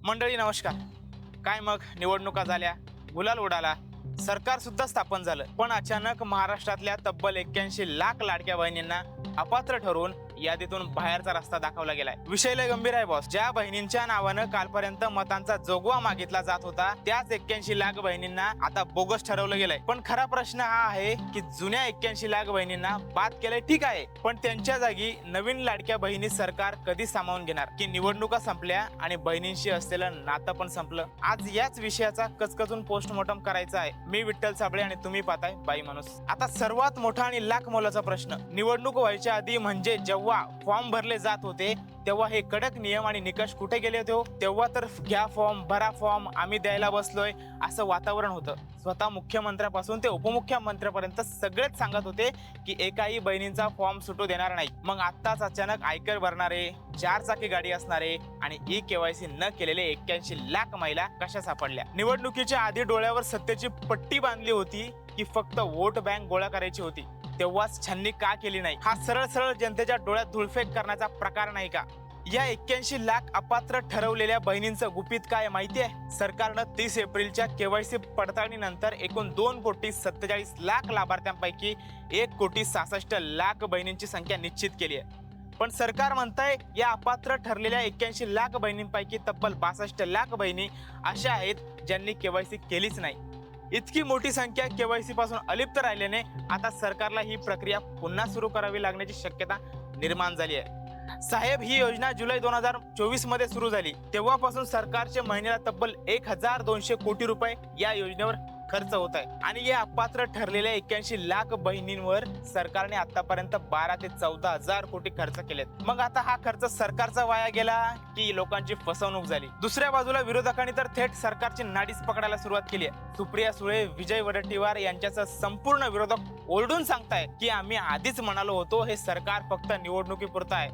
मंडळी नमस्कार. काय मग निवडणुका झाल्या, गुलाल उडाला, सरकार सुद्धा स्थापन झालं, पण अचानक महाराष्ट्रातल्या तब्बल 81 लाख लाडक्या बहिणींना अपात्र ठरवून यादीतून बाहेरचा रस्ता दाखवला गेलाय. विषय लय गंभीर आहे बॉस. ज्या बहिणींच्या नावानं कालपर्यंत मतांचा जोगवा मागितला जात होता त्याच 81 लाख बहिणींना आता बोगस ठरवलं गेलंय. पण खरा प्रश्न हा आहे की जुन्या 81 लाख बहिणींना बाद केलंय ठीक आहे, पण त्यांच्या जागी नवीन लाडक्या बहिणी सरकार कधी सामावून घेणार? की निवडणुका संपल्या आणि बहिणींशी असलेलं नातं पण संपलं? आज याच विषयाचा कचकचून पोस्टमॉर्टम करायचा आहे. मी विठ्ठल साबळे आणि तुम्ही पाहताय बाई माणूस. आता सर्वात मोठा आणि लाख मोलाचा प्रश्न, निवडणूक व्हायच्या आधी म्हणजे जेव्हा फॉर्म भरले जात होते तेव्हा हे कडक नियम आणि निकष कुठे गेले होते? तेव्हा तर घ्या फॉर्म, भरा फॉर्म, आम्ही द्यायला बसलोय असं वातावरण होतं. स्वतः मुख्यमंत्र्यापासून ते उपमुख्यमंत्र्यापर्यंत सगळेच सांगत होते की एकाही बहिणींचा फॉर्म सुटू देणार नाही. मग आत्ताच अचानक आयकर भरणारे, 4 चाकी गाडी असणारे आणि KYC न केलेले 81 लाख महिला कशा सापडल्या? निवडणुकीच्या आधी डोळ्यावर सत्तेची पट्टी बांधली होती की फक्त वोट बँक गोळा करायची होती? तेव्हाच छाननी का केली नाही? हा सरळ सरळ जनतेच्या डोळ्यात धुळफेक करण्याचा प्रकार नाही का? या 81 लाख अपात्र ठरवलेल्या बहिणींचं गुपित काय माहिती आहे? सरकारनं 30 एप्रिलच्या KYC पडताळणीनंतर एकूण 2,47,00,000 लाभार्थ्यांपैकी 1,66,00,000 बहिणींची संख्या निश्चित केली आहे. पण सरकार म्हणतंय या अपात्र ठरलेल्या 81 लाख बहिणींपैकी तब्बल 62 लाख बहिणी अशा आहेत ज्यांनी KYC केलीच नाही. इतकी मोठी संख्या KYC पासून अलिप्त राहिल्याने आता सरकारला ही प्रक्रिया पुन्हा सुरू करावी लागण्याची शक्यता निर्माण झाली आहे. साहेब, ही योजना जुलै 2024 मध्ये सुरू झाली. तेव्हापासून सरकारचे महिन्याला तब्बल 1,200 कोटी रुपये या योजनेवर खर्च होत आहे आणि या अपात्र ठरलेल्या 81 लाख बहिणींवर सरकारने आतापर्यंत 12 ते 14 हजार कोटी खर्च केलेत. मग आता हा खर्च सरकारचा वाया गेला की लोकांची फसवणूक झाली? दुसऱ्या बाजूला विरोधकांनी तर थेट सरकारची नाडीच पकडायला सुरुवात केली आहे. सुप्रिया सुळे, विजय वडेट्टीवार यांच्यासह संपूर्ण विरोधक ओरडून सांगताय की आम्ही आधीच म्हणालो होतो हे सरकार फक्त निवडणुकीपुरतं आहे.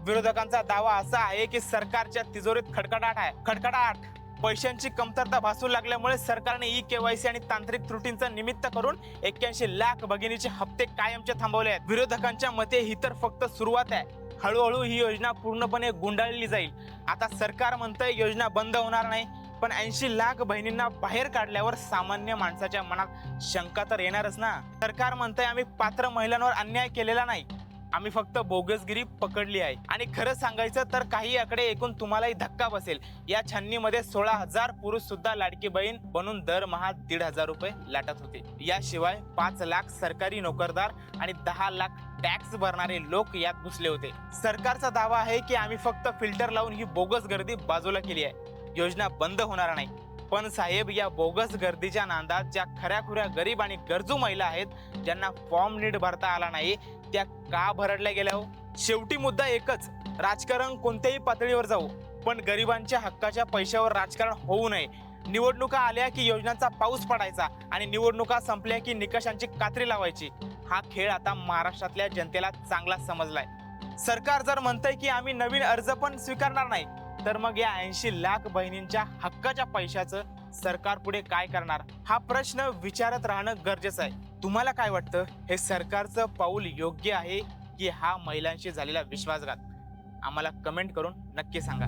विरोधकांचा दावा असा आहे की सरकारच्या तिजोरीत खडखडाट आहे. खडखडाट. पैशांची कमतरता भासू लागल्यामुळे सरकारने KYC आणि तांत्रिक त्रुटींचा निमित्त करून 81 लाख भगिनीचे हप्ते कायमचे थांबवले आहेत. विरोधकांच्या मते ही तर फक्त सुरुवात आहे. हळूहळू ही योजना पूर्णपणे गुंडाळली जाईल. आता सरकार म्हणतंय योजना बंद होणार नाही, पण 80 लाख बहिणींना बाहेर काढल्यावर सामान्य माणसाच्या मनात शंका तर येणारच ना. सरकार म्हणतंय आम्ही पात्र महिलांवर अन्याय केलेला नाही, आम्ही फक्त बोगसगिरी पकडली आहे. आणि खरं सांगायचं तर काही आकडे ऐकून तुम्हालाही धक्का बसेल. या छाननीमध्ये 16,000 पुरुष सुद्धा लाडकी बहीण बनून दरमहा 1,500 रुपये लाटत होते. याशिवाय 5 लाख सरकारी नोकरदार आणि 10 लाख टॅक्स भरणारे लोक यात घुसले होते. सरकारचा दावा आहे की आम्ही फक्त फिल्टर लावून ही बोगस गर्दी बाजूला केली आहे, योजना बंद होणार नाही. पण साहेब, या बोगस गर्दीच्या नांदात ज्या खऱ्याखुऱ्या गरीब आणि गरजू महिला आहेत, ज्यांना फॉर्म नीट भरता आला नाही, त्या का भरडल्या गेल्या हो? शेवटी मुद्दा एकच, राजकारण कोणत्याही पातळीवर जाऊ, पण गरिबांच्या हक्काच्या पैशावर राजकारण होऊ नये. निवडणुका आल्या की योजनांचा पाऊस पडायचा आणि निवडणुका संपल्या की निकषांची कात्री लावायची. हा खेळ आता महाराष्ट्रातल्या जनतेला चांगला समजलाय. सरकार जर म्हणतंय की आम्ही नवीन अर्ज पण स्वीकारणार नाही, तर मग या 80 लाख बहिणींच्या हक्काच्या पैशाचं सरकार पुढे काय करणार? हा प्रश्न विचारत राहणं गरजेचं आहे. तुम्हाला काय वाटतं, हे सरकारचं पाऊल योग्य आहे की हा महिलांशी झालेला विश्वासघात? आम्हाला कमेंट करून नक्की सांगा.